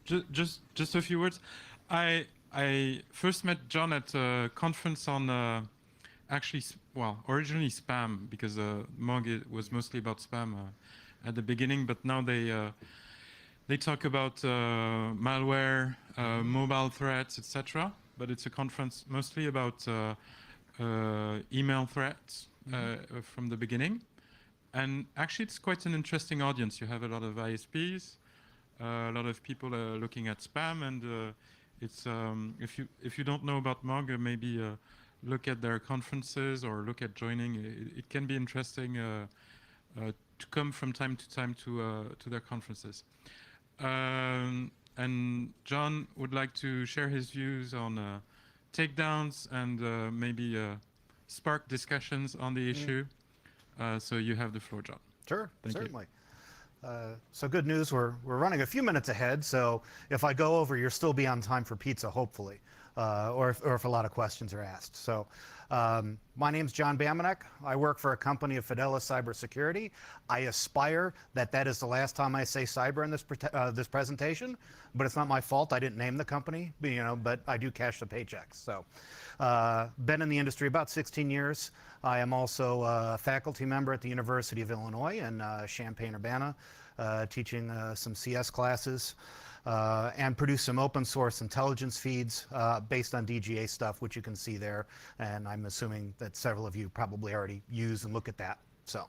Just a few words. I first met John at a conference on actually, well, originally spam, because Mog was mostly about spam at the beginning, but now they talk about malware, mobile threats, etc. But it's a conference mostly about email threats from the beginning. And actually, it's quite an interesting audience. You have a lot of ISPs, a lot of people looking at spam, and it's if you don't know about Mog, maybe look at their conferences or look at joining. It can be interesting to come from time to time to their conferences. And John would like to share his views on takedowns and maybe spark discussions on the issue. So you have the floor, John. Sure, Thank certainly. So good news, we're running a few minutes ahead, so if I go over, you'll still be on time for pizza, hopefully, or if a lot of questions are asked. So my name's John Bamenek. I work for a company of Fidelis Cybersecurity. I aspire that is the last time I say cyber in this presentation, but it's not my fault. I didn't name the company, but I do cash the paychecks. So been in the industry about 16 years. I am also a faculty member at the University of Illinois in Champaign-Urbana, teaching some CS classes, and produce some open source intelligence feeds based on DGA stuff, which you can see there. And I'm assuming that several of you probably already use and look at that. So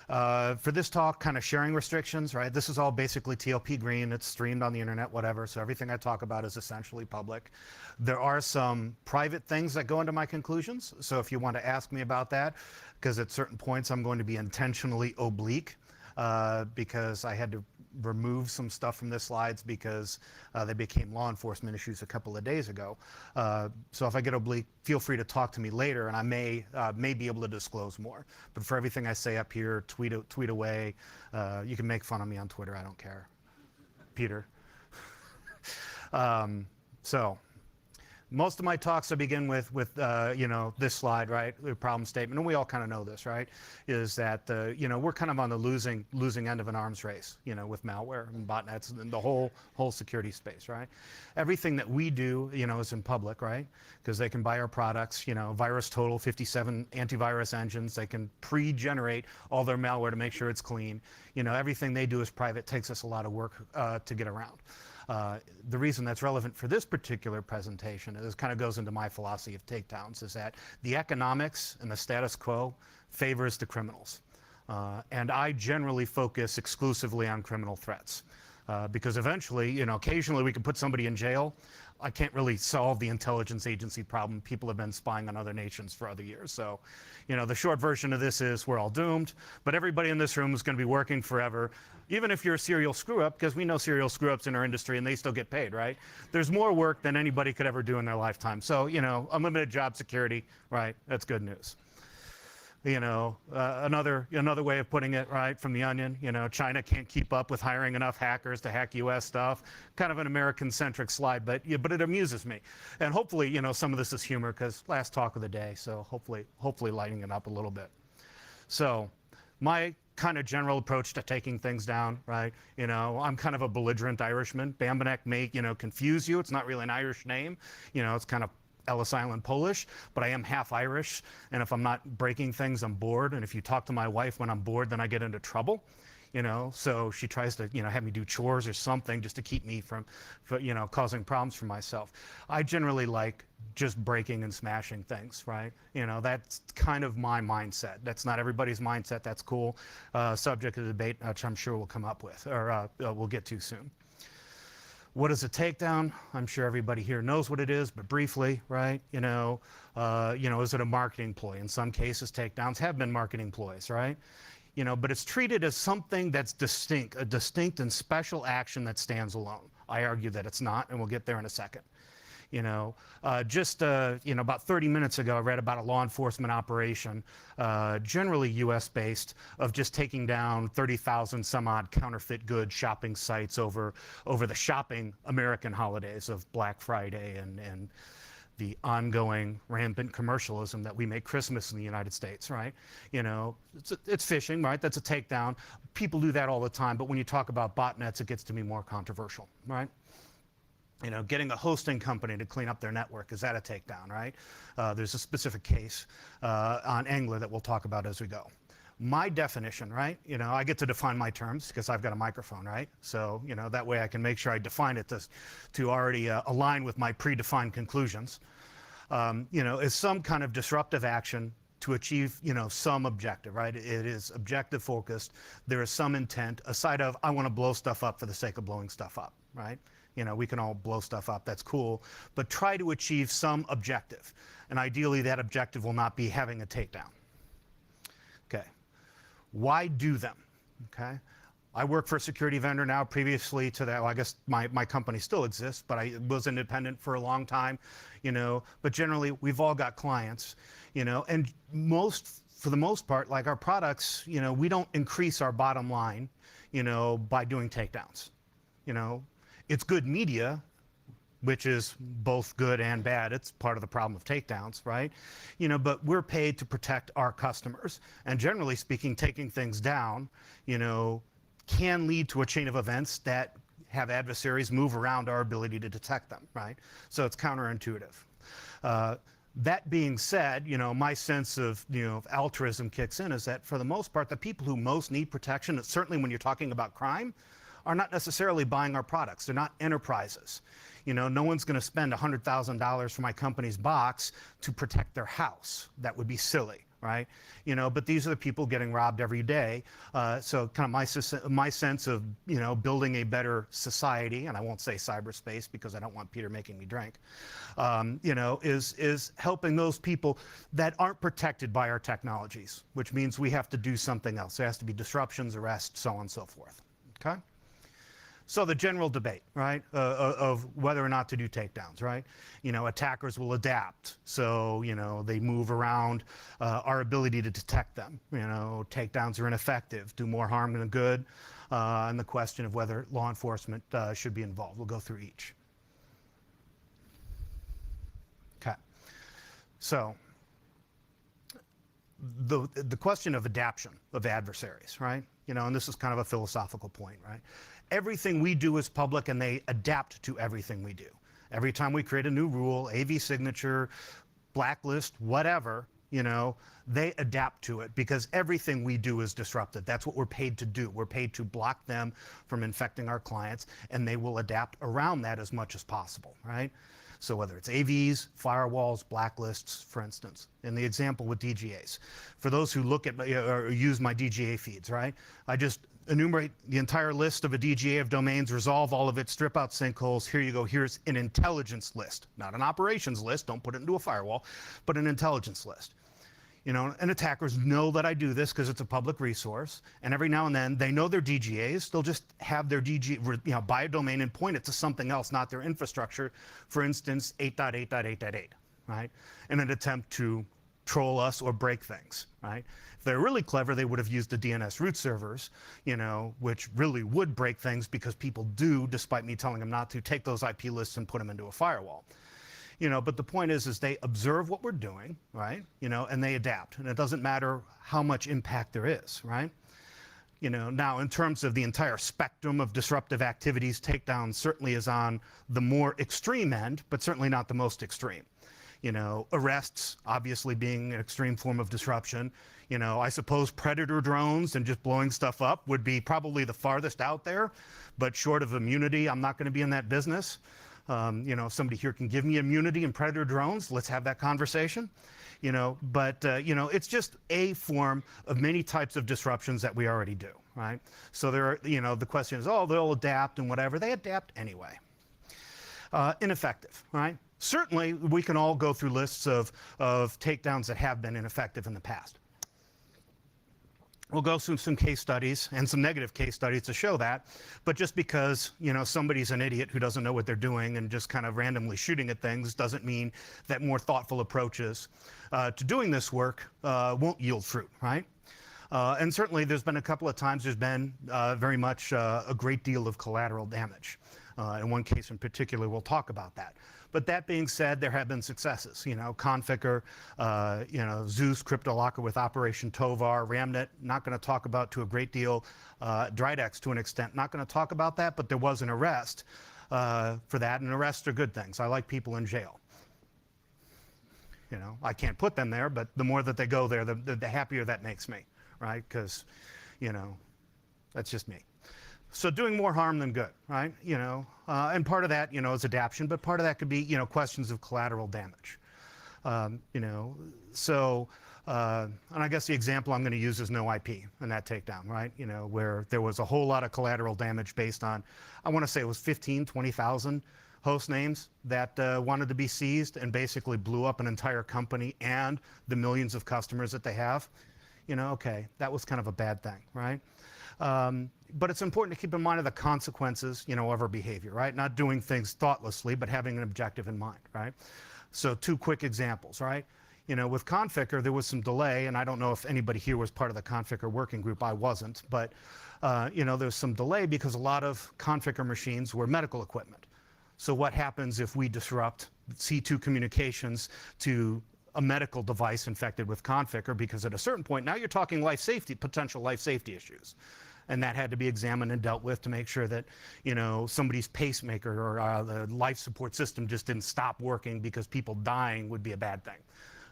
for this talk, kind of sharing restrictions, right? This is all basically TLP green. It's streamed on the internet, whatever. So everything I talk about is essentially public. There are some private things that go into my conclusions. So if you want to ask me about that, because at certain points I'm going to be intentionally oblique, because I had to remove some stuff from the slides because they became law enforcement issues a couple of days ago. So if I get oblique, feel free to talk to me later, and I may be able to disclose more. But for everything I say up here, tweet away. You can make fun of me on Twitter. I don't care. Peter. So most of my talks I begin with this slide, right? The problem statement, and we all kind of know this, right? Is that we're kind of on the losing end of an arms race, with malware and botnets and the whole security space, right? Everything that we do, is in public, right? Because they can buy our products, VirusTotal, 57 antivirus engines. They can pre-generate all their malware to make sure it's clean. Everything they do is private. Takes us a lot of work to get around. The reason that's relevant for this particular presentation is kind of goes into my philosophy of takedowns, is that the economics and the status quo favors the criminals. And I generally focus exclusively on criminal threats. Because eventually, occasionally we can put somebody in jail. I can't really solve the intelligence agency problem. People have been spying on other nations for other years. So, the short version of this is we're all doomed, but everybody in this room is going to be working forever, even if you're a serial screw-up, because we know serial screw-ups in our industry and they still get paid, right? There's more work than anybody could ever do in their lifetime. So, unlimited job security, right? That's good news. Another way of putting it, right, from The Onion, China can't keep up with hiring enough hackers to hack US stuff. Kind of an American-centric slide, but it amuses me. And hopefully, some of this is humor, because last talk of the day, so hopefully lighting it up a little bit. So my kind of general approach to taking things down, right? I'm kind of a belligerent Irishman. Bamenek may, confuse you. It's not really an Irish name. It's kind of Ellis Island Polish, but I am half Irish, and if I'm not breaking things, I'm bored. And if you talk to my wife when I'm bored, then I get into trouble. So she tries to, have me do chores or something just to keep me from causing problems for myself. I generally like just breaking and smashing things, right? That's kind of my mindset. That's not everybody's mindset. That's cool. Subject of debate, which I'm sure we'll come up with, or we'll get to soon. What is a takedown? I'm sure everybody here knows what it is, but briefly, right? Is it a marketing ploy? In some cases, takedowns have been marketing ploys, right? But it's treated as something that's distinct, a distinct and special action that stands alone. I argue that it's not, and we'll get there in a second. About 30 minutes ago, I read about a law enforcement operation, generally US based, of just taking down 30,000 some odd counterfeit goods shopping sites over the shopping American holidays of Black Friday and the ongoing rampant commercialism that we make Christmas in the United States, right? You know, it's phishing, right? That's a takedown. People do that all the time, but when you talk about botnets, it gets to be more controversial, right? You know, getting a hosting company to clean up their network, is that a takedown, right? There's a specific case on Angler that we'll talk about as we go. My definition, right? You know, I get to define my terms because I've got a microphone, right? So, you know, that way I can make sure I define it to already align with my predefined conclusions. You know, is some kind of disruptive action to achieve, you know, some objective, right? It is objective focused. There is some intent aside of, I want to blow stuff up for the sake of blowing stuff up, right? You know, we can all blow stuff up, that's cool, but try to achieve some objective. And ideally that objective will not be having a takedown. Okay. Why do them? Okay. I work for a security vendor now. Previously to that, well, I guess my company still exists, but I was independent for a long time, you know, but generally we've all got clients, you know, and for the most part, like our products, you know, we don't increase our bottom line, you know, by doing takedowns. You know, it's good media, which is both good and bad. It's part of the problem of takedowns, right? You know, but we're paid to protect our customers. And generally speaking, taking things down, you know, can lead to a chain of events that have adversaries move around our ability to detect them, right? So it's counterintuitive. That being said, you know, my sense of, you know, altruism kicks in is that for the most part, the people who most need protection, certainly when you're talking about crime, are not necessarily buying our products. They're not enterprises. You know, no one's going to spend $100,000 for my company's box to protect their house. That would be silly, right? You know, but these are the people getting robbed every day. So kind of my sense of, you know, building a better society, and I won't say cyberspace because I don't want Peter making me drink, you know, is helping those people that aren't protected by our technologies, which means we have to do something else. There has to be disruptions, arrests, so on and so forth, okay? So the general debate, right, of whether or not to do takedowns, right? You know, attackers will adapt. So, you know, they move around our ability to detect them. You know, takedowns are ineffective, do more harm than good. And the question of whether law enforcement should be involved. We'll go through each. Okay. So the question of adaptation of adversaries, right? You know, and this is kind of a philosophical point, right? Everything we do is public and they adapt to everything we do. Every time we create a new rule, AV signature, blacklist, whatever, you know, they adapt to it because everything we do is disrupted. That's what we're paid to do. We're paid to block them from infecting our clients, and they will adapt around that as much as possible, right? So whether it's AVs, firewalls, blacklists, for instance, in the example with DGAs. For those who look at or use my DGA feeds, right? I just enumerate the entire list of a DGA of domains, resolve all of it, strip out sinkholes. Here you go. Here's an intelligence list, not an operations list. Don't put it into a firewall, but an intelligence list. You know, and attackers know that I do this because it's a public resource. And every now and then they know their DGAs. They'll just have their DGA, you know, buy a domain and point it to something else, not their infrastructure. For instance, 8.8.8.8, right? In an attempt to troll us or break things, right? If they're really clever, they would have used the DNS root servers, you know, which really would break things because people do, despite me telling them not to, take those IP lists and put them into a firewall. You know, but the point is they observe what we're doing, right? You know, and they adapt. And it doesn't matter how much impact there is, right? You know, now in terms of the entire spectrum of disruptive activities, takedown certainly is on the more extreme end, but certainly not the most extreme. You know, arrests obviously being an extreme form of disruption. You know, I suppose predator drones and just blowing stuff up would be probably the farthest out there, but short of immunity, I'm not going to be in that business. You know, if somebody here can give me immunity and predator drones, let's have that conversation. You know, but, you know, it's just a form of many types of disruptions that we already do, right? So there are, you know, the question is, oh, they'll adapt and whatever. They adapt anyway. Ineffective, right? Certainly, we can all go through lists of takedowns that have been ineffective in the past. We'll go through some case studies and some negative case studies to show that, but just because, you know, somebody's an idiot who doesn't know what they're doing and just kind of randomly shooting at things doesn't mean that more thoughtful approaches to doing this work won't yield fruit, right? And certainly there's been a couple of times there's been very much a great deal of collateral damage. In one case in particular, we'll talk about that. But that being said, there have been successes. Conficker, Zeus, CryptoLocker with Operation Tovar, Ramnet, not going to talk about to a great deal, Dridex to an extent, not going to talk about that, but there was an arrest for that, and arrests are good things. I like people in jail. I can't put them there, but the more that they go there, the happier that makes me, right? Because, that's just me. So doing more harm than good, right? And part of that, is adaption, but part of that could be, questions of collateral damage. And I guess the example I'm going to use is no IP and that takedown, right? Where there was a whole lot of collateral damage based on, I want to say it was 15, 20,000 host names that wanted to be seized and basically blew up an entire company and the millions of customers that they have. Okay, that was kind of a bad thing, right? But it's important to keep in mind of the consequences, of our behavior, right? Not doing things thoughtlessly, but having an objective in mind, right? So 2 quick examples, right? With Conficker, there was some delay, and I don't know if anybody here was part of the Conficker working group. I wasn't, but there's some delay because a lot of Conficker machines were medical equipment. So what happens if we disrupt C2 communications to a medical device infected with Conficker? Because at a certain point, now you're talking life safety, potential life safety issues. And that had to be examined and dealt with to make sure that, somebody's pacemaker or the life support system just didn't stop working, because people dying would be a bad thing.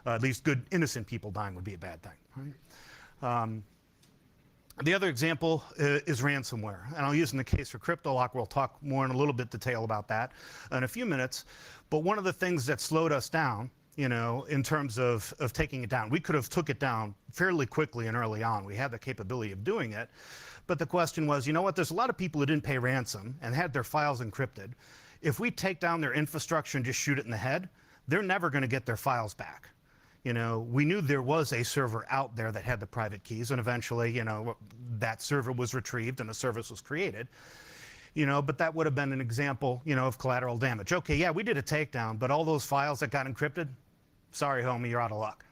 At least good, innocent people dying would be a bad thing. Right? The other example is ransomware. And I'll use in the case for CryptoLocker. We'll talk more in a little bit detail about that in a few minutes. But one of the things that slowed us down, in terms of taking it down, we could have took it down fairly quickly and early on. We had the capability of doing it. But the question was, there's a lot of people who didn't pay ransom and had their files encrypted. If we take down their infrastructure and just shoot it in the head, they're never going to get their files back. We knew there was a server out there that had the private keys, and eventually, that server was retrieved and a service was created. But that would have been an example, of collateral damage. Okay, yeah, we did a takedown, but all those files that got encrypted, sorry, homie, you're out of luck.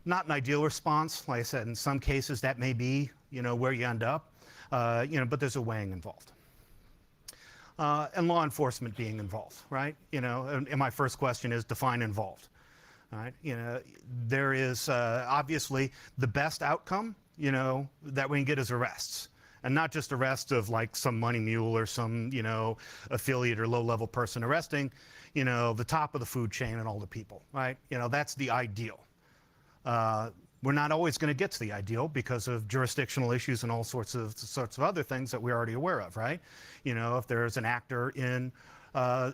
Not an ideal response. Like I said, in some cases that may be, where you end up, but there's a weighing involved. And law enforcement being involved, right? And my first question is define involved. All right, there is obviously the best outcome, that we can get is arrests. And not just arrests of like some money mule or some, affiliate or low-level person arresting, the top of the food chain and all the people, right? That's the ideal. We're not always going to get to the ideal because of jurisdictional issues and all sorts of other things that we're already aware of, right? If there's an actor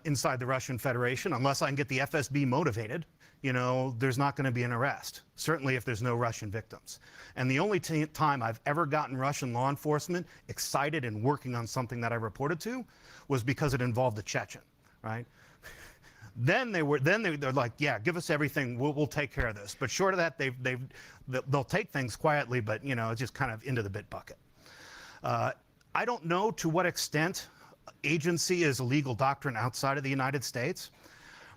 inside the Russian Federation, unless I can get the FSB motivated, there's not going to be an arrest, certainly if there's no Russian victims. And the only time I've ever gotten Russian law enforcement excited and working on something that I reported to was because it involved a Chechen, right? Then they're like, yeah, give us everything, we'll take care of this. But short of that, they'll take things quietly, but it's just kind of into the bit bucket. I don't know to what extent agency is a legal doctrine outside of the United States.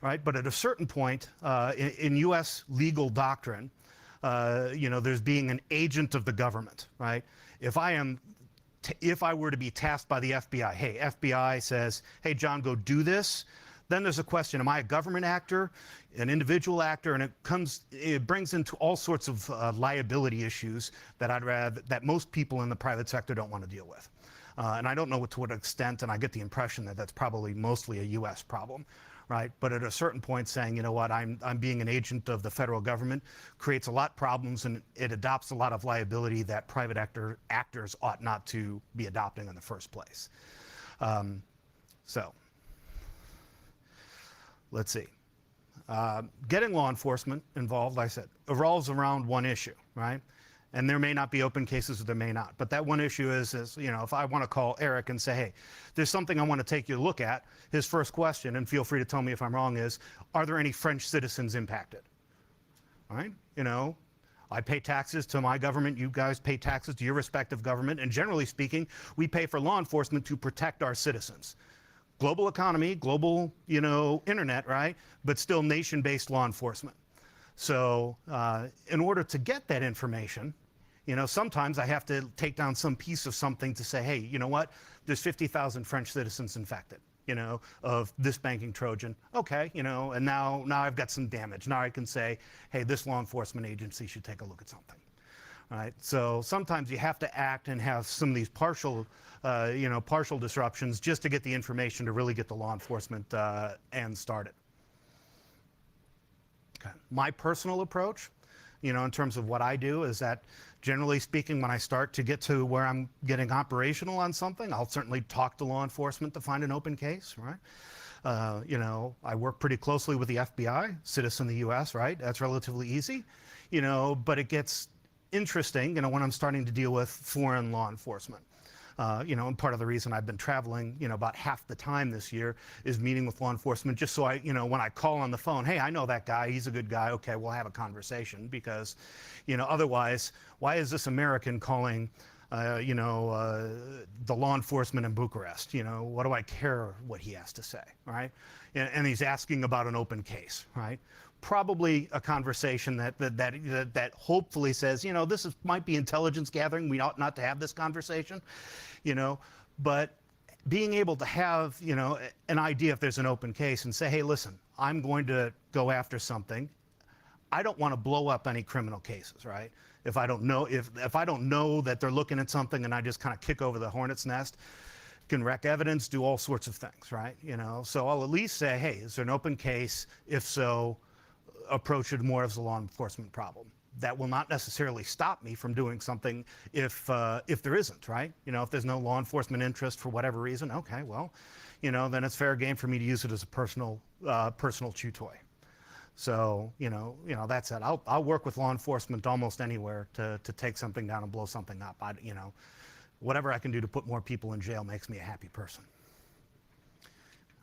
Right, but at a certain point in U.S. legal doctrine, there's being an agent of the government. Right, if I were to be tasked by the FBI, hey, FBI says, hey, John, go do this. Then there's a question: am I a government actor, an individual actor? And it brings into all sorts of liability issues that most people in the private sector don't want to deal with. And I don't know to what extent, and I get the impression that that's probably mostly a U.S. problem. Right, but at a certain point saying, I'm being an agent of the federal government creates a lot of problems, and it adopts a lot of liability that private actors ought not to be adopting in the first place. So let's see. Getting law enforcement involved, like I said, revolves around one issue, right? And there may not be open cases or there may not. But that one issue is if I want to call Eric and say, hey, there's something I want to take you a look at, his first question, and feel free to tell me if I'm wrong, is, are there any French citizens impacted? All right? I pay taxes to my government. You guys pay taxes to your respective government. And generally speaking, we pay for law enforcement to protect our citizens. Global economy, global, internet, right? But still nation-based law enforcement. So in order to get that information, sometimes I have to take down some piece of something to say, hey, you know what? There's 50,000 French citizens infected. of this banking Trojan. Okay, and now I've got some damage. Now I can say, hey, this law enforcement agency should take a look at something. Right? So sometimes you have to act and have some of these partial disruptions just to get the information to really get the law enforcement end started. Okay. My personal approach, in terms of what I do, is that generally speaking, when I start to get to where I'm getting operational on something, I'll certainly talk to law enforcement to find an open case, right? I work pretty closely with the FBI, citizen of the US, right? That's relatively easy, but it gets interesting, when I'm starting to deal with foreign law enforcement. And part of the reason I've been traveling, about half the time this year is meeting with law enforcement, just so when I call on the phone, hey, I know that guy, he's a good guy, okay, we'll have a conversation, because, otherwise, why is this American calling, the law enforcement in Bucharest? What do I care what he has to say, right? And he's asking about an open case, right? Probably a conversation that hopefully says, this might be intelligence gathering. We ought not to have this conversation, but being able to have, an idea if there's an open case and say, hey, listen, I'm going to go after something. I don't want to blow up any criminal cases, right? If I don't know, if I don't know that they're looking at something and I just kind of kick over the hornet's nest, can wreck evidence, do all sorts of things, right? So I'll at least say, hey, is there an open case? If so, approach it more as a law enforcement problem. That will not necessarily stop me from doing something if there isn't, right? If there's no law enforcement interest for whatever reason, okay, well, then it's fair game for me to use it as a personal chew toy. So, that's it. I'll work with law enforcement almost anywhere to take something down and blow something up. Whatever I can do to put more people in jail makes me a happy person.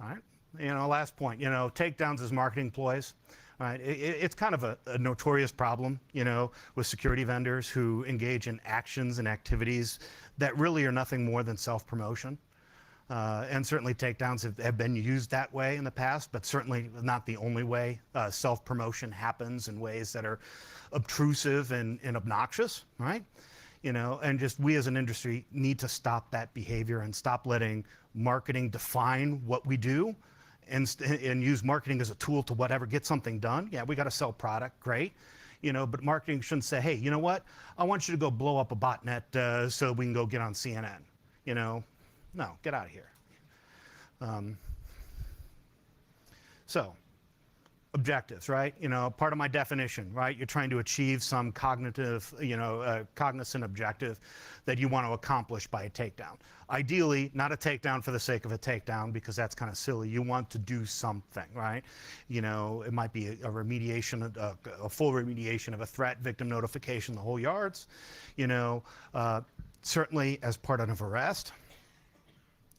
All right. Last point, takedowns as marketing ploys. Right. It's kind of a notorious problem, with security vendors who engage in actions and activities that really are nothing more than self-promotion. And certainly takedowns have been used that way in the past, but certainly not the only way. Self-promotion happens in ways that are obtrusive and obnoxious, right? And just we as an industry need to stop that behavior and stop letting marketing define what we do. And use marketing as a tool to whatever, get something done. Yeah, we got to sell product, great. But marketing shouldn't say, hey, you know what? I want you to go blow up a botnet so we can go get on CNN. No, get out of here. So, objectives, right? Part of my definition, right? You're trying to achieve some cognitive, cognizant objective that you want to accomplish by a takedown. Ideally, not a takedown for the sake of a takedown, because that's kind of silly. You want to do something, right? It might be a remediation, a full remediation of a threat, victim notification, the whole yards. Certainly as part of an arrest.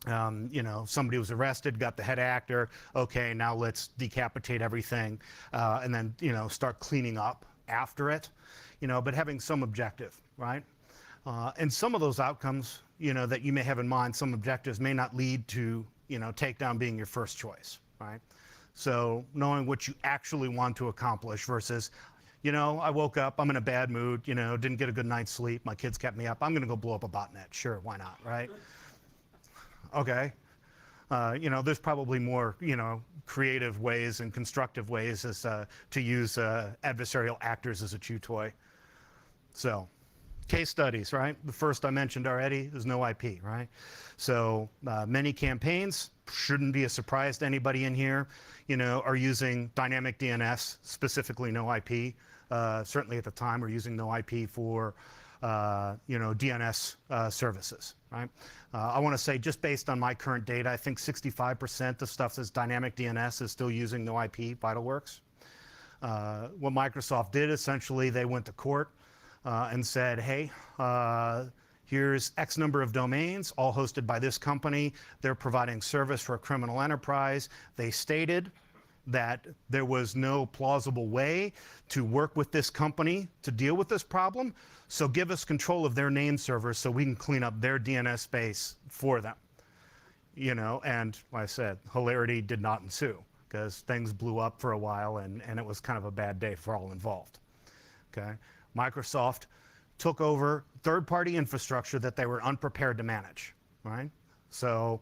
Somebody was arrested, got the head actor. Okay, now let's decapitate everything, and then start cleaning up after it. But having some objective, right? And some of those outcomes, that you may have in mind, some objectives may not lead to, takedown being your first choice, right? So knowing what you actually want to accomplish versus, I woke up, I'm in a bad mood, didn't get a good night's sleep, my kids kept me up, I'm gonna go blow up a botnet. Sure, why not, right? Okay. There's probably more, creative ways and constructive ways as, to use adversarial actors as a chew toy. So, case studies, right? The first I mentioned already is no IP, right? So many campaigns, shouldn't be a surprise to anybody in here, are using dynamic DNS, specifically no IP. Certainly at the time, we're using no IP for, DNS services, right? I want to say, just based on my current data, I think 65% of stuff that's dynamic DNS is still using no IP, VitalWorks. What Microsoft did, essentially, they went to court and said, hey, here's X number of domains, all hosted by this company. They're providing service for a criminal enterprise. They stated that there was no plausible way to work with this company to deal with this problem, so give us control of their name servers so we can clean up their DNS space for them. And like I said, hilarity did not ensue, because things blew up for a while and it was kind of a bad day for all involved. Okay. Microsoft took over third-party infrastructure that they were unprepared to manage, right? So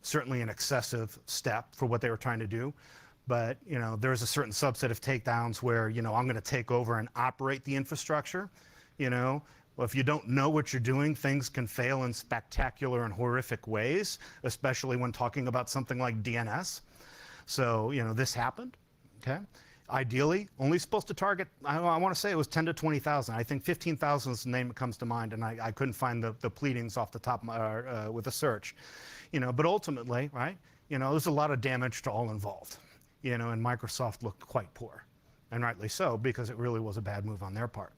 certainly an excessive step for what they were trying to do. But, you know, there's a certain subset of takedowns where, you know, I'm going to take over and operate the infrastructure, you know. Well, if you don't know what you're doing, things can fail in spectacular and horrific ways, especially when talking about something like DNS. So, you know, this happened, okay? Ideally, only supposed to target, I want to say it was 10 to 20,000. I think 15,000 is the name that comes to mind, and I couldn't find the pleadings off the top of my, with a search. You know, but ultimately, right, you know, there's a lot of damage to all involved. You know, and Microsoft looked quite poor, and rightly so, because it really was a bad move on their part.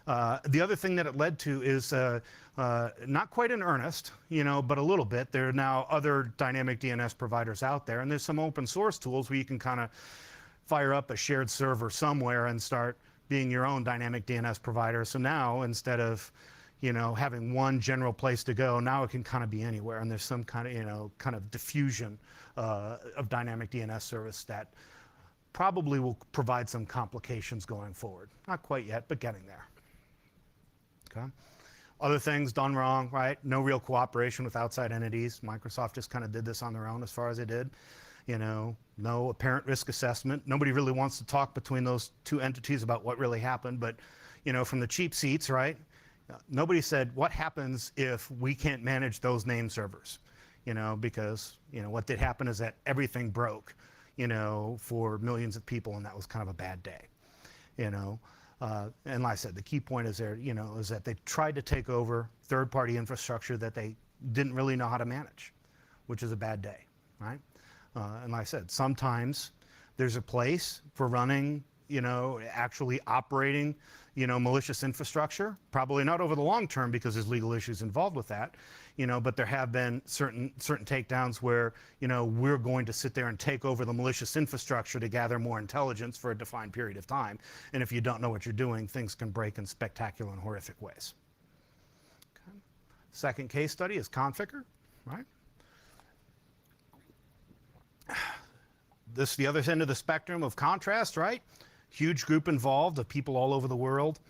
The other thing that it led to is not quite in earnest, you know, but a little bit. There are now other dynamic DNS providers out there, and there's some open source tools where you can kind of fire up a shared server somewhere and start being your own dynamic DNS provider. So now, instead of, you know, having one general place to go, now it can kind of be anywhere, and there's some kind of, you know, kind of diffusion of dynamic DNS service that probably will provide some complications going forward. Not quite yet, but getting there. Okay. Other things done wrong, right? No real cooperation with outside entities. Microsoft just kind of did this on their own as far as it did. You know, no apparent risk assessment. Nobody really wants to talk between those two entities about what really happened, but, you know, from the cheap seats, right? Nobody said, what happens if we can't manage those name servers? You know, because, you know, what did happen is that everything broke, you know, for millions of people, and that was kind of a bad day, you know. And like I said, the key point is there, you know, is that they tried to take over third-party infrastructure that they didn't really know how to manage, which is a bad day, right? And like I said, sometimes there's a place for running, you know, actually operating, you know, malicious infrastructure. Probably not over the long term because there's legal issues involved with that, you know, but there have been certain takedowns where, you know, we're going to sit there and take over the malicious infrastructure to gather more intelligence for a defined period of time. And if you don't know what you're doing, things can break in spectacular and horrific ways. Okay. Second case study is Conficker, right? This is the other end of the spectrum of contrast, right? Huge group involved of people all over the world,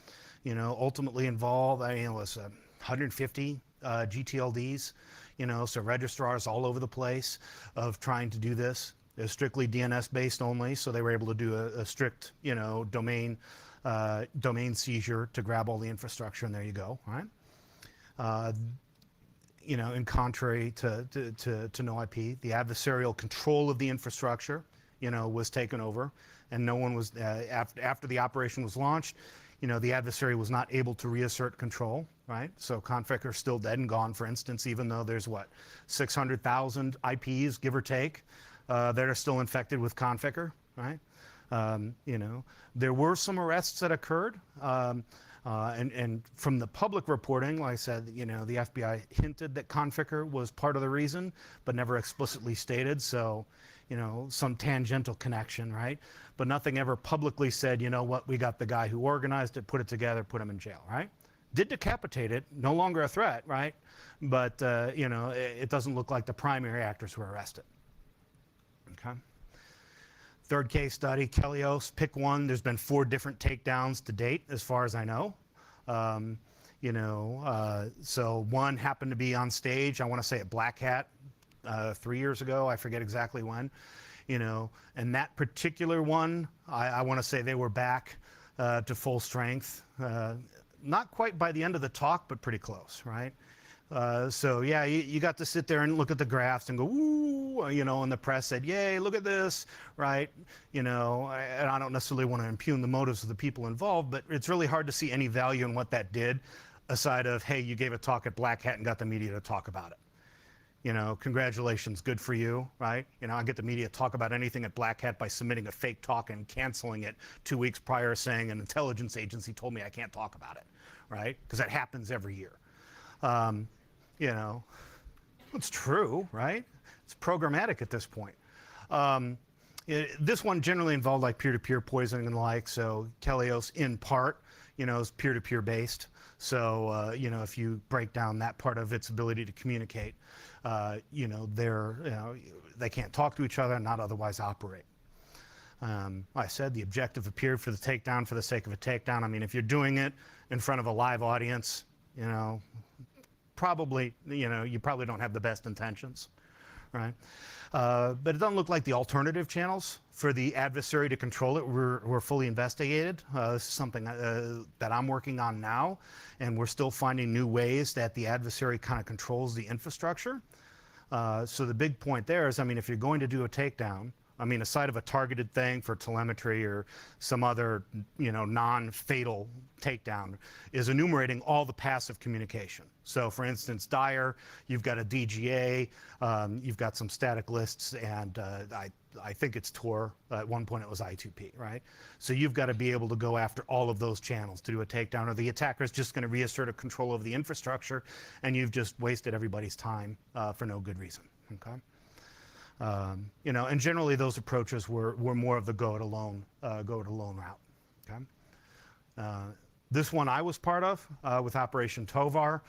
you know, ultimately involved. I mean, it was 150 GTLDs, you know, so registrars all over the place of trying to do this. It was strictly DNS based only, so they were able to do a strict, you know, domain seizure to grab all the infrastructure, and there you go, right? You know, in contrary to no IP, the adversarial control of the infrastructure, you know, was taken over, and no one was, after the operation was launched, you know, the adversary was not able to reassert control, right? So Conficker is still dead and gone, for instance, even though there's what, 600,000 IPs, give or take, that are still infected with Conficker, right? You know, there were some arrests that occurred. And from the public reporting, like I said, you know, the FBI hinted that Conficker was part of the reason, but never explicitly stated. So, you know, some tangential connection, right? But nothing ever publicly said, you know what, we got the guy who organized it, put it together, put him in jail, right? Did decapitate it, no longer a threat, right? But, you know, it doesn't look like the primary actors were arrested. Okay. Third case study, Kelios, pick one. There's been 4 different takedowns to date, as far as I know. You know, so one happened to be on stage, I want to say at Black Hat 3 years ago. I forget exactly when. You know, and that particular one, I want to say they were back to full strength. Not quite by the end of the talk, but pretty close, right? So yeah, you got to sit there and look at the graphs and go, ooh, you know, and the press said, yay, look at this, right? You know, and I don't necessarily want to impugn the motives of the people involved, but it's really hard to see any value in what that did, aside of, hey, you gave a talk at Black Hat and got the media to talk about it. You know, congratulations, good for you, right? You know, I get the media to talk about anything at Black Hat by submitting a fake talk and canceling it 2 weeks prior, saying an intelligence agency told me I can't talk about it, right? Because that happens every year. You know, it's true, right? It's programmatic at this point. This one generally involved like peer-to-peer poisoning and the like, so Kelios in part, you know, is peer-to-peer based. So, you know, if you break down that part of its ability to communicate, you know, they can't talk to each other and not otherwise operate. I said the objective appeared for the takedown for the sake of a takedown. I mean, if you're doing it in front of a live audience, you know, probably, you know, you probably don't have the best intentions, right? But it doesn't look like the alternative channels for the adversary to control it were fully investigated. This is something that I'm working on now, and we're still finding new ways that the adversary kind of controls the infrastructure. So the big point there is, I mean, if you're going to do a takedown, I mean, aside of a targeted thing for telemetry or some other, you know, non-fatal takedown, is enumerating all the passive communication. So for instance, Dire, you've got a DGA, you've got some static lists, and I think it's Tor. At one point it was I2P, right? So you've got to be able to go after all of those channels to do a takedown, or the attacker is just going to reassert a control of the infrastructure, and you've just wasted everybody's time for no good reason, okay? You know, and generally those approaches were more of the go-it-alone route. Okay? This one I was part of with Operation Tovar,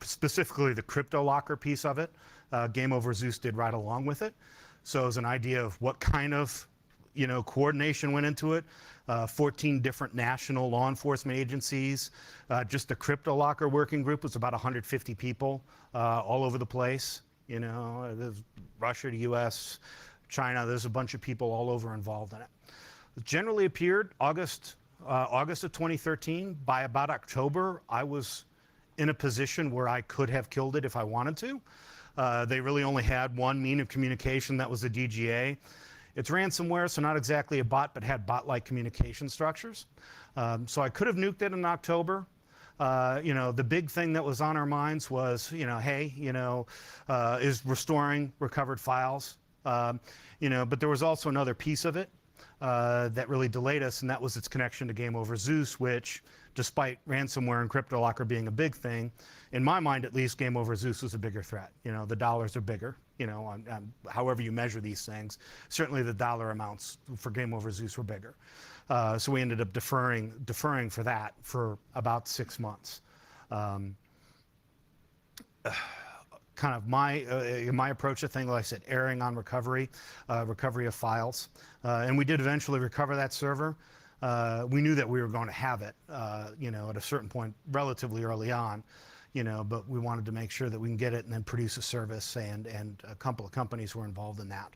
specifically the crypto locker piece of it. Game Over Zeus did right along with it. So it was an idea of what kind of, you know, coordination went into it. 14 different national law enforcement agencies. Just the crypto locker working group was about 150 people all over the place. You know, there's Russia to US, China, there's a bunch of people all over involved in it. It generally appeared August of 2013. By about October, I was in a position where I could have killed it if I wanted to. They really only had one mean of communication, that was the DGA. It's ransomware, so not exactly a bot, but had bot-like communication structures. So I could have nuked it in October. You know, the big thing that was on our minds was, you know, hey, you know, is restoring recovered files. You know, but there was also another piece of it that really delayed us, and that was its connection to Game Over Zeus, which, despite ransomware and CryptoLocker being a big thing, in my mind at least, Game Over Zeus was a bigger threat. You know, the dollars are bigger, you know, on however you measure these things. Certainly the dollar amounts for Game Over Zeus were bigger. So we ended up deferring for that for about 6 months. Kind of my approach to things, like I said, erring on recovery of files. And we did eventually recover that server. We knew that we were going to have it, you know, at a certain point relatively early on, you know, but we wanted to make sure that we can get it and then produce a service, and a couple of companies were involved in that,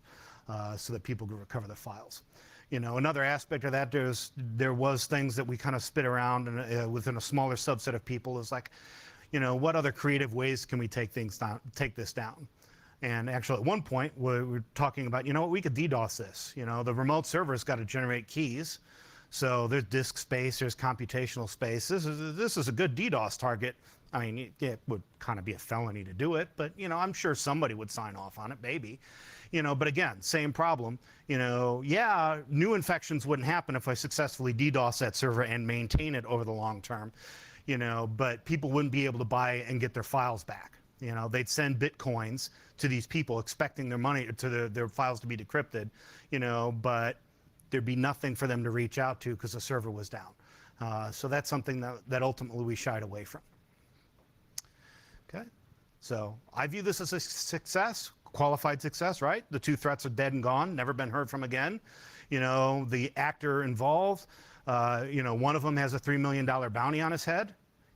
so that people could recover the files. You know, another aspect of that, there was things that we kind of spit around and within a smaller subset of people is like, you know, what other creative ways can we take this down? And actually, at one point, we were talking about, you know what, we could DDoS this. You know, the remote server's got to generate keys. So there's disk space, there's computational space. This is a good DDoS target. I mean, it would kind of be a felony to do it, but, you know, I'm sure somebody would sign off on it, maybe. You know, but again, same problem. You know, yeah, new infections wouldn't happen if I successfully DDoS that server and maintain it over the long term. You know, but people wouldn't be able to buy and get their files back. You know, they'd send bitcoins to these people expecting their money to their files to be decrypted. You know, but there'd be nothing for them to reach out to because the server was down. So that's something that ultimately we shied away from. Okay, so I view this as a success. Qualified success, right? The two threats are dead and gone, never been heard from again. You know, the actor involved, you know, one of them has a $3 million bounty on his head.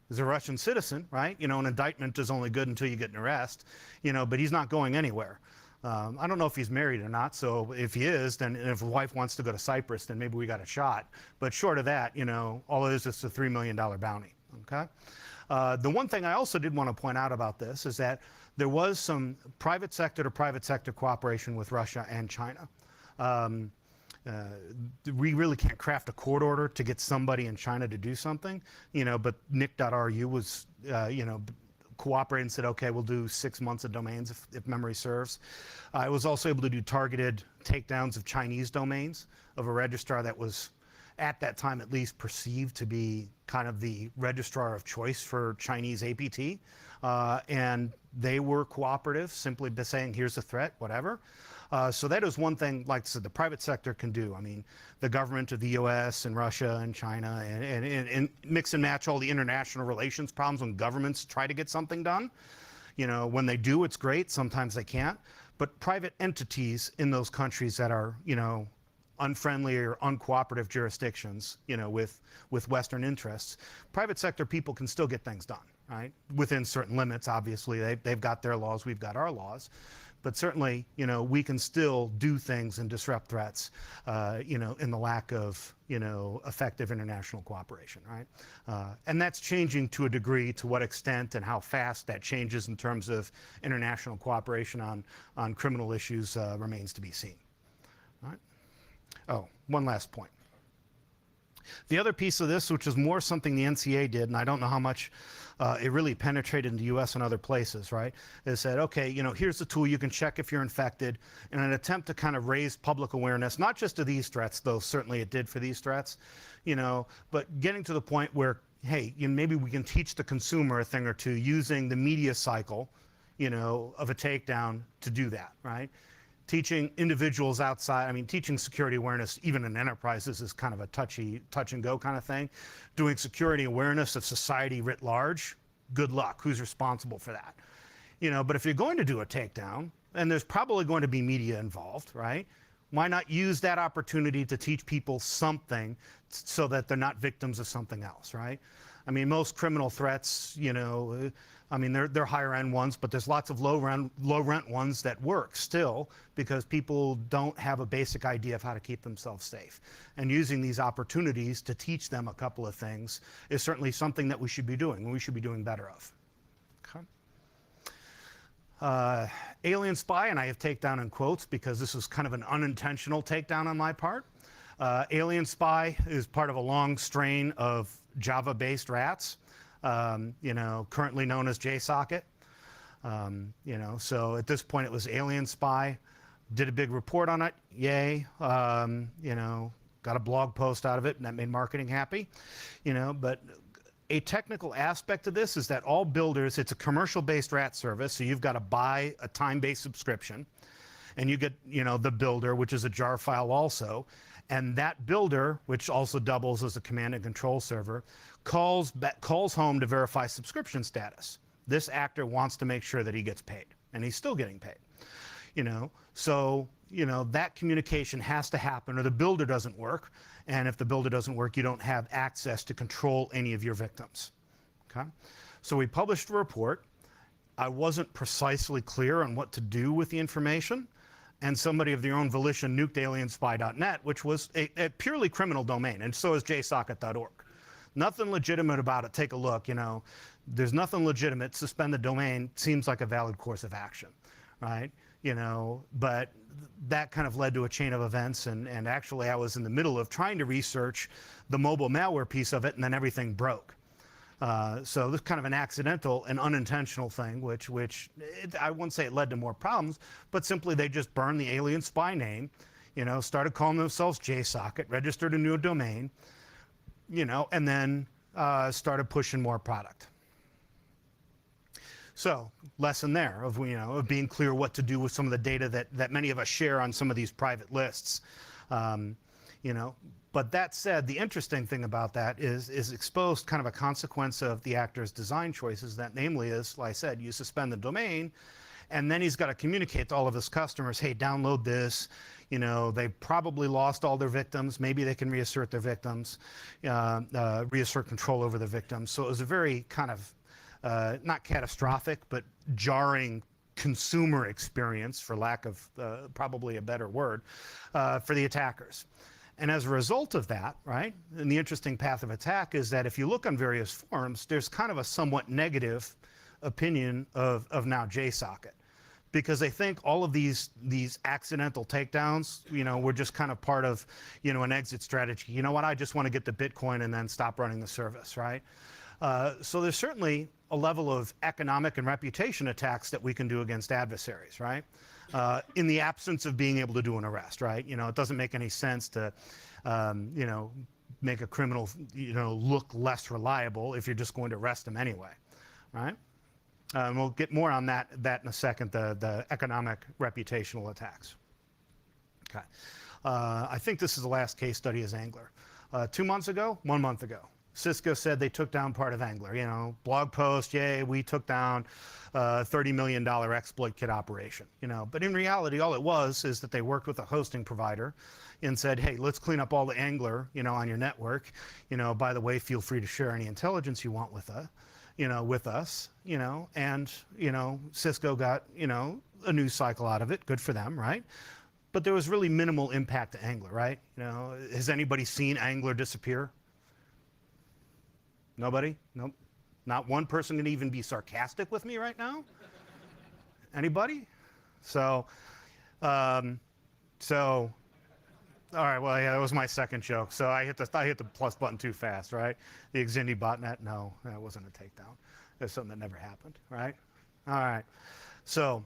He's a Russian citizen, right? You know, an indictment is only good until you get an arrest, you know, but he's not going anywhere. I don't know if he's married or not, so if he is, then if his wife wants to go to Cyprus, then maybe we got a shot. But short of that, you know, all it is a $3 million bounty, okay? The one thing I also did want to point out about this is that there was some private sector to private sector cooperation with Russia and China. We really can't craft a court order to get somebody in China to do something, you know, but Nick.ru was, you know, cooperated and said, okay, we'll do 6 months of domains if memory serves. I was also able to do targeted takedowns of Chinese domains of a registrar that was, at that time at least, perceived to be kind of the registrar of choice for Chinese APT. And they were cooperative, simply by saying, here's a threat, whatever. So that is one thing, like I said, the private sector can do. I mean, the government of the US and Russia and China, and mix and match all the international relations problems when governments try to get something done. You know, when they do, it's great. Sometimes they can't. But private entities in those countries that are, you know, unfriendly or uncooperative jurisdictions, you know, with Western interests, private sector people can still get things done, right? Within certain limits, obviously. They've got their laws, we've got our laws. But certainly, we can still do things and disrupt threats, in the lack of, effective international cooperation, right? And that's changing to a degree. To what extent and how fast that changes in terms of international cooperation on criminal issues remains to be seen. All right? Oh, one last point. The other piece of this, which is more something the NCA did, and I don't know how much it really penetrated in the US and other places, right, is that, okay, here's the tool, you can check if you're infected, in an attempt to kind of raise public awareness, not just of these threats, though certainly it did for these threats, but getting to the point where, hey, maybe we can teach the consumer a thing or two using the media cycle, of a takedown to do that, right? Teaching individuals outside, teaching security awareness, even in enterprises, is kind of a touch and go kind of thing. Doing security awareness of society writ large, good luck. Who's responsible for that? But if you're going to do a takedown, and there's probably going to be media involved, right? Why not use that opportunity to teach people something so that they're not victims of something else, right? Most criminal threats, they're higher end ones, but there's lots of low rent ones that work still because people don't have a basic idea of how to keep themselves safe. And using these opportunities to teach them a couple of things is certainly something that we should be doing, and we should be doing better of. Okay. Alien spy, and I have takedown in quotes because this is kind of an unintentional takedown on my part. Alien spy is part of a long strain of Java-based rats. Currently known as JSocket. So at this point it was Alien Spy. Did a big report on it, yay. Got a blog post out of it, and that made marketing happy. But a technical aspect of this is that all builders, it's a commercial-based rat service, so you've got to buy a time-based subscription, and you get, the builder, which is a jar file also. And that builder, which also doubles as a command and control server, calls home to verify subscription status. This actor wants to make sure that he gets paid, and he's still getting paid. So that communication has to happen, or the builder doesn't work. And if the builder doesn't work, you don't have access to control any of your victims. Okay? So we published a report. I wasn't precisely clear on what to do with the information. And somebody of their own volition nuked alienspy.net, which was a purely criminal domain, and so is jsocket.org. Nothing legitimate about it. Take a look, there's nothing legitimate. Suspend the domain seems like a valid course of action, right? But that kind of led to a chain of events, and actually I was in the middle of trying to research the mobile malware piece of it, and then everything broke. So this is kind of an accidental and unintentional thing, which I wouldn't say it led to more problems, but simply they just burned the Alien Spy name, started calling themselves JSocket, registered a new domain, and then started pushing more product. So lesson there of, of being clear what to do with some of the data that many of us share on some of these private lists. But that said, the interesting thing about that is exposed kind of a consequence of the actor's design choices. That namely is, like I said, you suspend the domain, and then he's got to communicate to all of his customers, hey, download this. They've probably lost all their victims. Maybe they can reassert their victims, reassert control over their victims. So it was a very kind of, not catastrophic, but jarring consumer experience, for lack of probably a better word, for the attackers. And as a result of that, right, and the interesting path of attack is that if you look on various forums, there's kind of a somewhat negative opinion of now JSocket, because they think all of these accidental takedowns, were just kind of part of, an exit strategy. You know what, I just want to get the Bitcoin and then stop running the service, right? So there's certainly a level of economic and reputation attacks that we can do against adversaries, right? In the absence of being able to do an arrest, right? It doesn't make any sense to, make a criminal, look less reliable if you're just going to arrest them anyway, right? And we'll get more on that in a second, the economic reputational attacks. Okay. I think this is the last case study is Angler. 2 months ago, 1 month ago, Cisco said they took down part of Angler. Blog post, yay, we took down $30 million exploit kit operation. But in reality, all it was is that they worked with a hosting provider and said, hey, let's clean up all the Angler, on your network. By the way, feel free to share any intelligence you want with with us, and, Cisco got, a news cycle out of it. Good for them, right? But there was really minimal impact to Angler, right? Has anybody seen Angler disappear? Nobody? Nope. Not one person can even be sarcastic with me right now? Anybody? So, all right, well, yeah, that was my second joke. So I hit the plus button too fast, right? The Xindi botnet, no, that wasn't a takedown. That's something that never happened, right? All right. So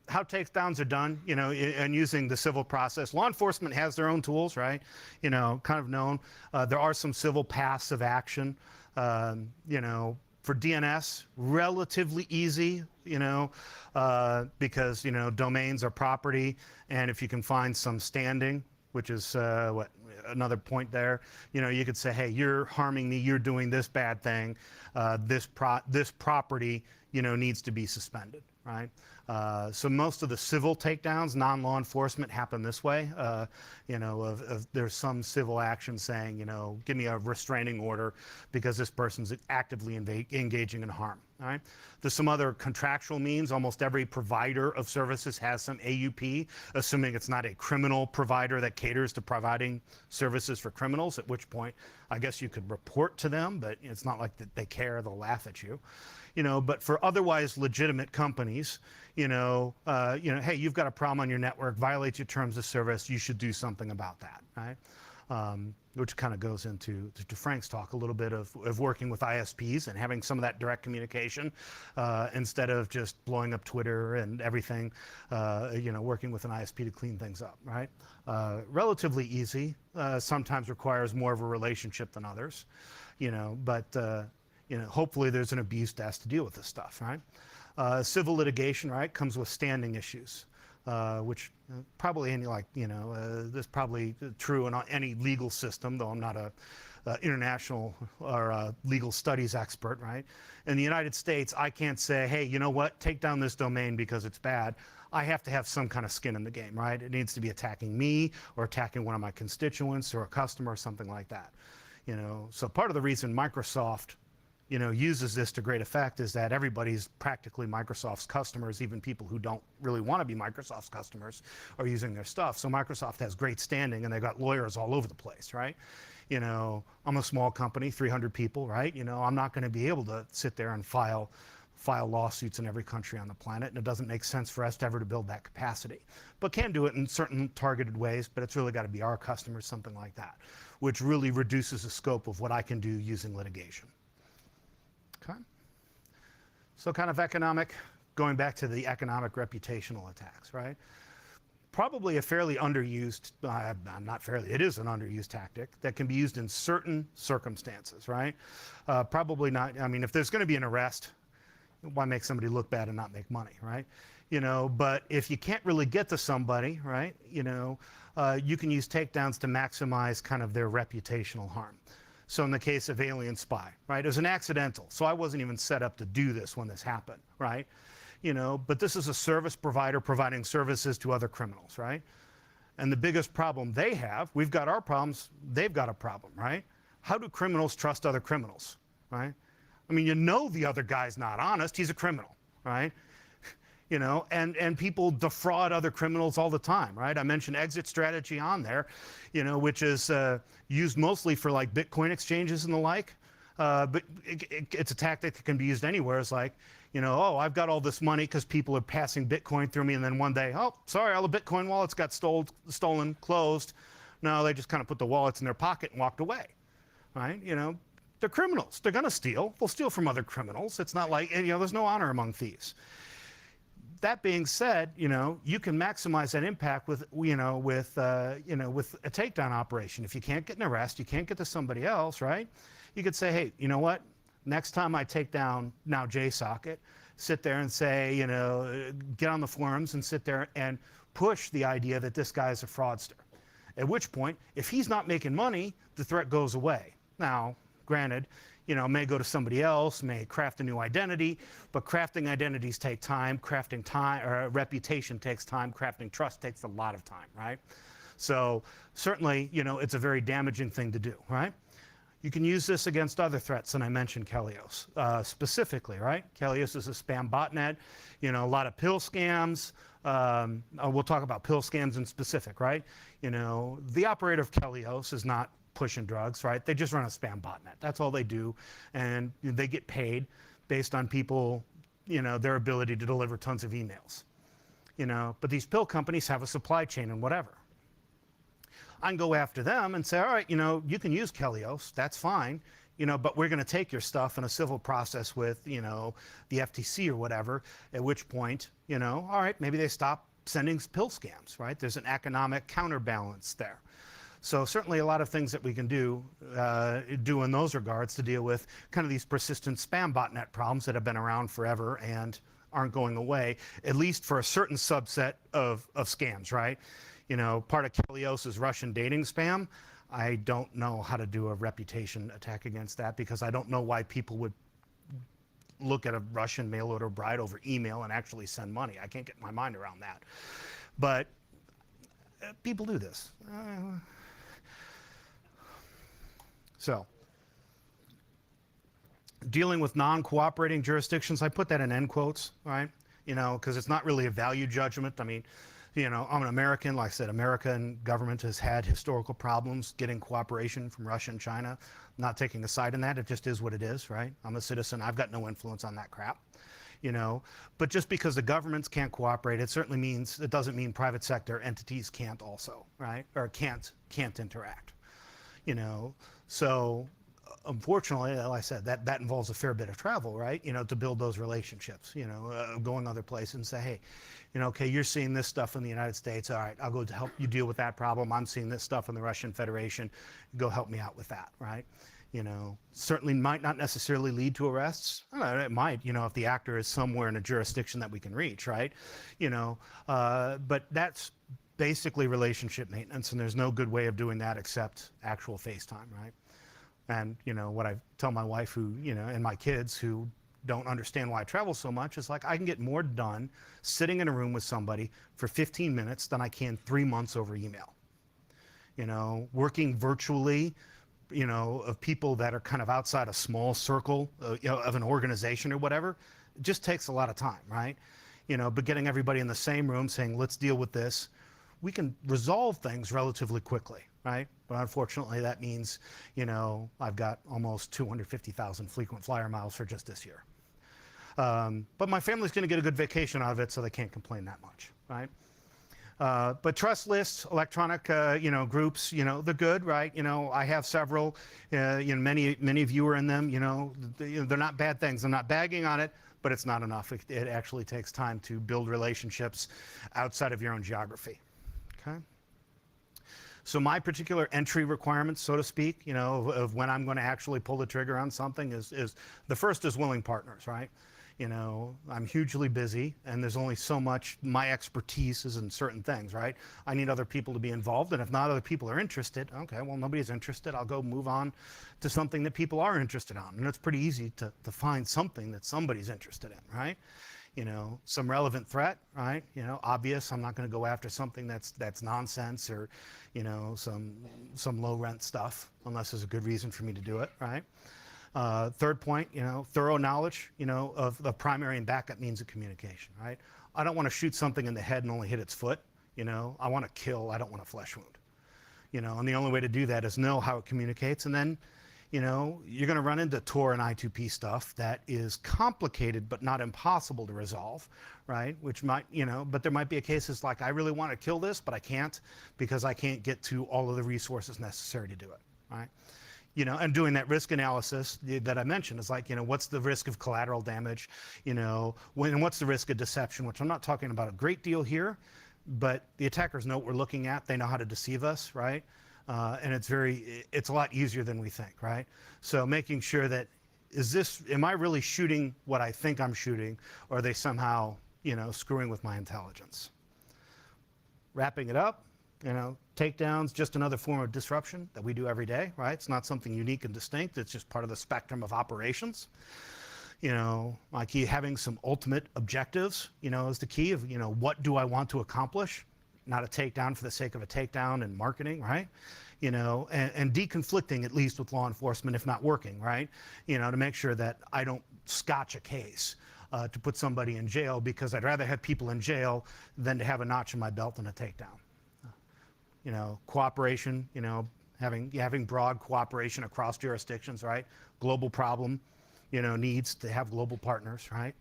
how takedowns are done, and using the civil process. Law enforcement has their own tools, right? Kind of known. There are some civil paths of action. For DNS, relatively easy, because, domains are property, and if you can find some standing, which is another point there, you could say, hey, you're harming me, you're doing this bad thing, this property, needs to be suspended, right? So most of the civil takedowns, non-law enforcement, happen this way. There's some civil action saying, give me a restraining order because this person's actively engaging in harm. All right. There's some other contractual means. Almost every provider of services has some AUP, assuming it's not a criminal provider that caters to providing services for criminals, at which point I guess you could report to them, but it's not like that they care, they'll laugh at you. But for otherwise legitimate companies, hey, you've got a problem on your network, violates your terms of service, you should do something about that, right? Which kind of goes into Frank's talk a little bit of working with ISPs and having some of that direct communication instead of just blowing up Twitter and everything, working with an ISP to clean things up, right? Relatively easy, sometimes requires more of a relationship than others, but hopefully there's an abuse desk to deal with this stuff, right? Civil litigation, right, comes with standing issues. Which probably that's probably true in any legal system, though I'm not a international or a legal studies expert, right? In the United States, I can't say, hey, you know what, take down this domain because it's bad. I have to have some kind of skin in the game, right? It needs to be attacking me or attacking one of my constituents or a customer or something like that. So part of the reason Microsoft uses this to great effect is that everybody's practically Microsoft's customers, even people who don't really want to be Microsoft's customers are using their stuff. So Microsoft has great standing and they've got lawyers all over the place, right? I'm a small company, 300 people, right? I'm not going to be able to sit there and file lawsuits in every country on the planet, and it doesn't make sense for us to ever to build that capacity. But can do it in certain targeted ways, but it's really got to be our customers, something like that, which really reduces the scope of what I can do using litigation. Okay. So kind of going back to the economic reputational attacks, right? Probably a fairly underused, it is an underused tactic that can be used in certain circumstances, right? Probably not, if there's going to be an arrest, why make somebody look bad and not make money, right? But if you can't really get to somebody, right, you can use takedowns to maximize kind of their reputational harm. So in the case of Alien Spy, right, it was an accidental. So I wasn't even set up to do this when this happened, right? But this is a service provider providing services to other criminals, right? And the biggest problem they have, we've got our problems, they've got a problem, right? How do criminals trust other criminals, right? The other guy's not honest, he's a criminal, right? And people defraud other criminals all the time, right? I mentioned exit strategy on there, which is used mostly for like Bitcoin exchanges and the like. But it's a tactic that can be used anywhere. It's like, oh, I've got all this money because people are passing Bitcoin through me, and then one day, oh, sorry, all the Bitcoin wallets got stolen, closed. No, they just kind of put the wallets in their pocket and walked away, right? They're criminals. They're going to steal. They'll steal from other criminals. It's not like, there's no honor among thieves. That being said, you can maximize that impact with a takedown operation. If you can't get an arrest, you can't get to somebody else, right? You could say, hey, you know what? Next time I take down now JSocket, sit there and say, get on the forums and sit there and push the idea that this guy is a fraudster. At which point, if he's not making money, the threat goes away. Now, granted, may go to somebody else, may craft a new identity, but crafting identities take time, crafting time, or reputation takes time, crafting trust takes a lot of time, right? So certainly, it's a very damaging thing to do, right? You can use this against other threats, and I mentioned Kelios specifically, right? Kelios is a spam botnet, a lot of pill scams. We'll talk about pill scams in specific, right? The operator of Kelios is not pushing drugs, right? They just run a spam botnet. That's all they do, and they get paid based on people, their ability to deliver tons of emails. But these pill companies have a supply chain and whatever. I can go after them and say, all right, you can use Kelios, that's fine, but we're going to take your stuff in a civil process with, the FTC or whatever, at which point, all right, maybe they stop sending pill scams, right? There's an economic counterbalance there. So certainly a lot of things that we can do in those regards to deal with kind of these persistent spam botnet problems that have been around forever and aren't going away, at least for a certain subset of scams, right? Part of Kelios is Russian dating spam. I don't know how to do a reputation attack against that because I don't know why people would look at a Russian mail order bride over email and actually send money. I can't get my mind around that. But people do this. So, dealing with non-cooperating jurisdictions, I put that in end quotes, right? Because it's not really a value judgment. I mean, I'm an American. Like I said, American government has had historical problems getting cooperation from Russia and China. I'm not taking a side in that. It just is what it is, right? I'm a citizen. I've got no influence on that crap, But just because the governments can't cooperate, it doesn't mean private sector entities can't also, right? Or can't interact, So unfortunately, like I said, that involves a fair bit of travel, right? To build those relationships, going other places and say, hey, okay, you're seeing this stuff in the United States. All right, I'll go to help you deal with that problem. I'm seeing this stuff in the Russian Federation. Go help me out with that, right? Certainly might not necessarily lead to arrests. It might, if the actor is somewhere in a jurisdiction that we can reach, right? But that's basically relationship maintenance, and there's no good way of doing that except actual FaceTime, right? And what I tell my wife and my kids who don't understand why I travel so much is like I can get more done sitting in a room with somebody for 15 minutes than I can 3 months over email. Working virtually, of people that are kind of outside a small circle, of an organization or whatever, it just takes a lot of time, right? But getting everybody in the same room saying, let's deal with this, we can resolve things relatively quickly, right? But unfortunately, that means, I've got almost 250,000 frequent flyer miles for just this year. But my family's going to get a good vacation out of it, so they can't complain that much, right? But trust lists, electronic, groups, they're good, right? I have several, many of you are in them, they're not bad things. I'm not bagging on it, but it's not enough. It actually takes time to build relationships outside of your own geography, okay? So my particular entry requirements, so to speak, of when I'm going to actually pull the trigger on something is the first is willing partners, right? I'm hugely busy and there's only so much my expertise is in certain things, right? I need other people to be involved, and if not other people are interested, okay, well, nobody's interested. I'll go move on to something that people are interested on. And it's pretty easy to find something that somebody's interested in, right? Some relevant threat, right? Obvious. I'm not going to go after something that's nonsense or, some low rent stuff unless there's a good reason for me to do it, right? Third point, thorough knowledge, of the primary and backup means of communication, right? I don't want to shoot something in the head and only hit its foot, I want to kill, I don't want a flesh wound, and the only way to do that is know how it communicates. And then, you're going to run into Tor and I2P stuff that is complicated but not impossible to resolve, right? Which might, but there might be cases like I really want to kill this, but I can't because I can't get to all of the resources necessary to do it, right? And doing that risk analysis that I mentioned is like, what's the risk of collateral damage, and what's the risk of deception, which I'm not talking about a great deal here, but the attackers know what we're looking at. They know how to deceive us, right? And it's a lot easier than we think, right? So making sure that, am I really shooting what I think I'm shooting, or are they somehow, screwing with my intelligence? Wrapping it up, takedowns, just another form of disruption that we do every day, right? It's not something unique and distinct. It's just part of the spectrum of operations. Like having some ultimate objectives, is the key of, what do I want to accomplish? Not a takedown for the sake of a takedown and marketing, right? and deconflicting at least with law enforcement, if not working, right? To make sure that I don't scotch a case to put somebody in jail, because I'd rather have people in jail than to have a notch in my belt and a takedown. Cooperation, having broad cooperation across jurisdictions, right? Global problem, needs to have global partners, right?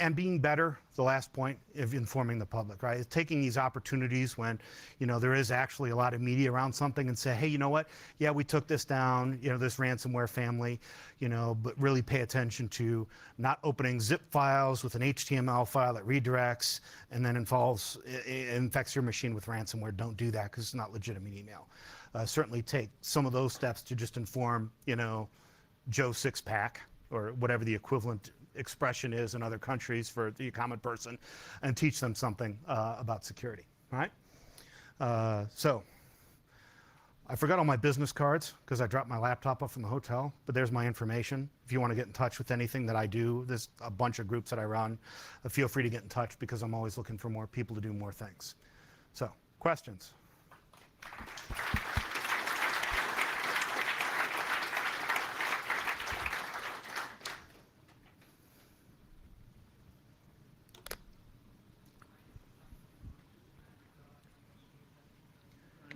And being better, the last point, of informing the public, right? Is taking these opportunities when, there is actually a lot of media around something, and say, hey, you know what? Yeah, we took this down, this ransomware family, but really pay attention to not opening zip files with an HTML file that redirects and then infects your machine with ransomware. Don't do that, because it's not legitimate email. Certainly take some of those steps to just inform, Joe Six-Pack, or whatever the equivalent expression is in other countries for the common person, and teach them something about security, all right? So I forgot all my business cards because I dropped my laptop off in the hotel, but there's my information. If you want to get in touch with anything that I do, there's a bunch of groups that I run. Feel free to get in touch, because I'm always looking for more people to do more things. So, questions?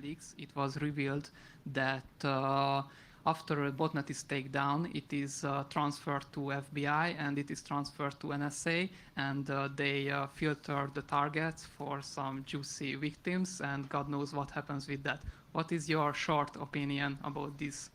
Leaks, it was revealed that after a botnet is taken down, it is transferred to FBI and it is transferred to NSA, and they filter the targets for some juicy victims, and God knows what happens with that. What is your short opinion about this?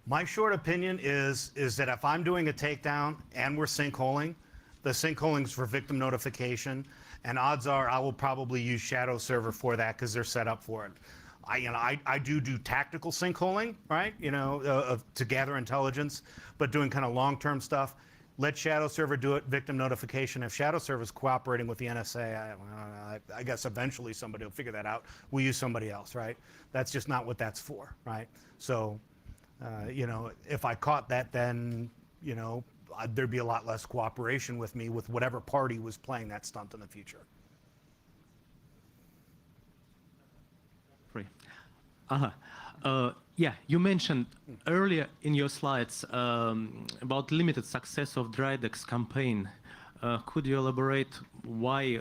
My short opinion is that if I'm doing a takedown and we're sinkholing, the sinkholing's for victim notification, and odds are I will probably use Shadow Server for that, because they're set up for it. I do tactical sinkholing, right? To gather intelligence, but doing kind of long-term stuff. Let Shadow Server do it, victim notification. If Shadow Server is cooperating with the NSA, I guess eventually somebody will figure that out. We'll use somebody else, right? That's just not what that's for, right? So, if I caught that, then, there'd be a lot less cooperation with me with whatever party was playing that stunt in the future. Free. Yeah, you mentioned earlier in your slides about limited success of Dridex campaign. Could you elaborate why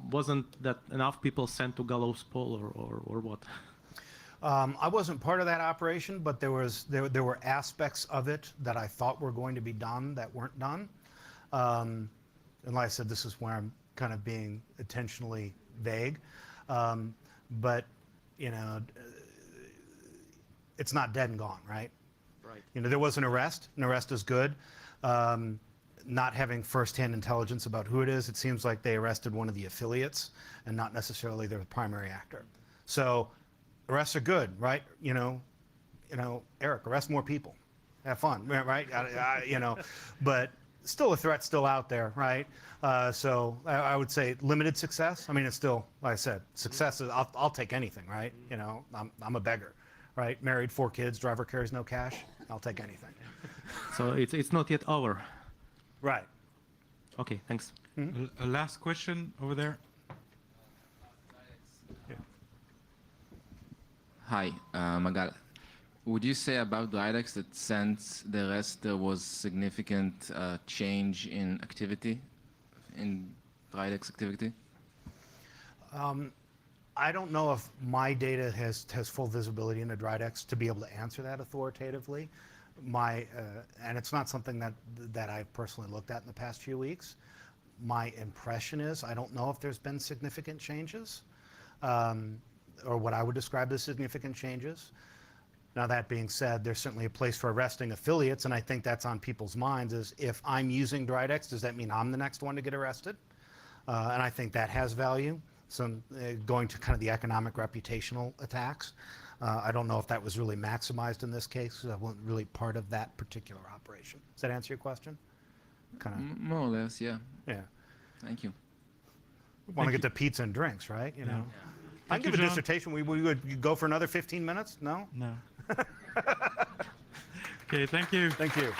wasn't that enough people sent to Gallows Pole, or what? I wasn't part of that operation, but there were aspects of it that I thought were going to be done that weren't done. And like I said, this is where I'm kind of being intentionally vague. But, it's not dead and gone, right? Right. There was an arrest. An arrest is good. Not having firsthand intelligence about who it is, it seems like they arrested one of the affiliates and not necessarily their primary actor. So arrests are good, right? Eric, arrest more people. Have fun, right? But still a threat still out there, right? So I would say limited success. I mean, it's still, like I said, success is, I'll take anything, right? I'm a beggar, right? Married, 4 kids, driver carries no cash. I'll take anything. So it's not yet over. Right. Okay, thanks. A last question over there. Hi, Magal. Would you say about Dridex that since the rest there was significant change in activity, in Dridex activity? I don't know if my data has full visibility into Dridex to be able to answer that authoritatively. And it's not something that I've personally looked at in the past few weeks. My impression is I don't know if there's been significant changes, or what I would describe as significant changes. Now, that being said, there's certainly a place for arresting affiliates, and I think that's on people's minds, is if I'm using Dridex, does that mean I'm the next one to get arrested? And I think that has value. So going to kind of the economic reputational attacks. I don't know if that was really maximized in this case, because I wasn't really part of that particular operation. Does that answer your question? Kind of. More or less, yeah. Yeah. Thank you. Want to get to pizza and drinks, right? I can Thank give you, a John. dissertation. We would go for another 15 minutes? No? No. Okay, thank you. Thank you.